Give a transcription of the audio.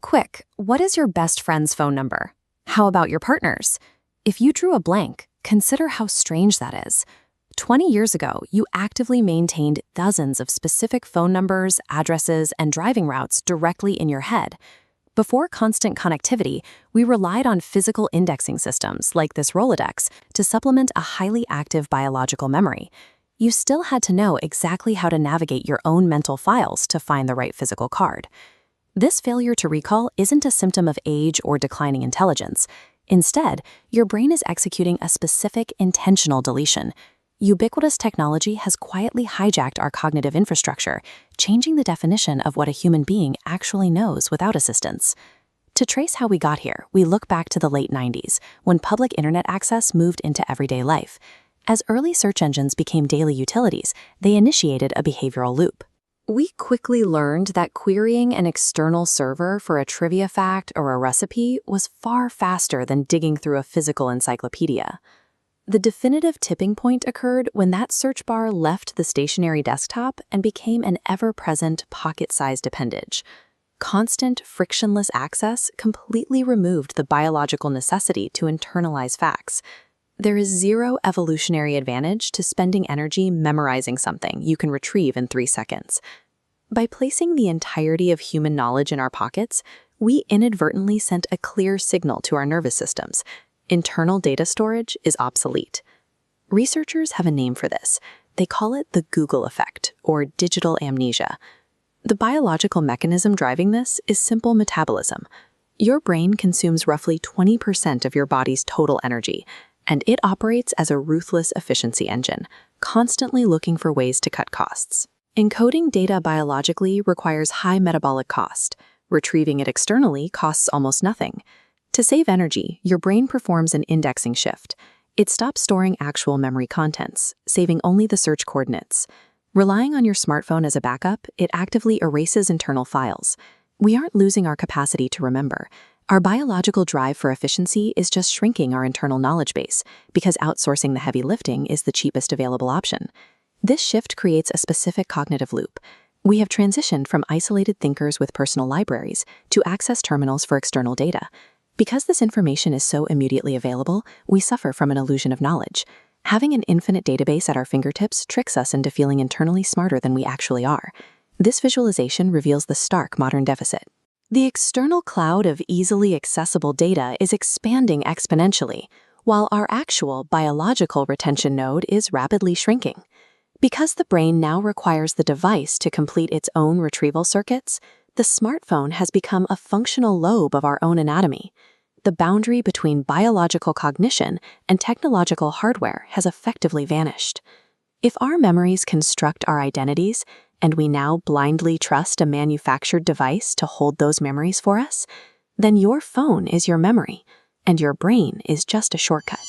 Quick, what is your best friend's phone number? How about your partner's? If you drew a blank, consider how strange that is. 20 years ago, you actively maintained dozens of specific phone numbers, addresses, and driving routes directly in your head. Before constant connectivity, we relied on physical indexing systems like this Rolodex to supplement a highly active biological memory. You still had to know exactly how to navigate your own mental files to find the right physical card. This failure to recall isn't a symptom of age or declining intelligence. Instead, your brain is executing a specific intentional deletion. Ubiquitous technology has quietly hijacked our cognitive infrastructure, changing the definition of what a human being actually knows without assistance. To trace how we got here, we look back to the late 90s, when public internet access moved into everyday life. As early search engines became daily utilities, they initiated a behavioral loop. We quickly learned that querying an external server for a trivia fact or a recipe was far faster than digging through a physical encyclopedia. The definitive tipping point occurred when that search bar left the stationary desktop and became an ever-present pocket-sized appendage. Constant, frictionless access completely removed the biological necessity to internalize facts. There is zero evolutionary advantage to spending energy memorizing something you can retrieve in 3 seconds. By placing the entirety of human knowledge in our pockets, we inadvertently sent a clear signal to our nervous systems. Internal data storage is obsolete. Researchers have a name for this. They call it the Google effect, or digital amnesia. The biological mechanism driving this is simple metabolism. Your brain consumes roughly 20% of your body's total energy, and it operates as a ruthless efficiency engine, constantly looking for ways to cut costs. Encoding data biologically requires high metabolic cost. Retrieving it externally costs almost nothing. To save energy, your brain performs an indexing shift. It stops storing actual memory contents, saving only the search coordinates. Relying on your smartphone as a backup, it actively erases internal files. We aren't losing our capacity to remember. Our biological drive for efficiency is just shrinking our internal knowledge base, because outsourcing the heavy lifting is the cheapest available option. This shift creates a specific cognitive loop. We have transitioned from isolated thinkers with personal libraries to access terminals for external data. Because this information is so immediately available, we suffer from an illusion of knowledge. Having an infinite database at our fingertips tricks us into feeling internally smarter than we actually are. This visualization reveals the stark modern deficit. The external cloud of easily accessible data is expanding exponentially, while our actual biological retention node is rapidly shrinking. Because the brain now requires the device to complete its own retrieval circuits, the smartphone has become a functional lobe of our own anatomy. The boundary between biological cognition and technological hardware has effectively vanished. If our memories construct our identities, and we now blindly trust a manufactured device to hold those memories for us, then your phone is your memory, and your brain is just a shortcut.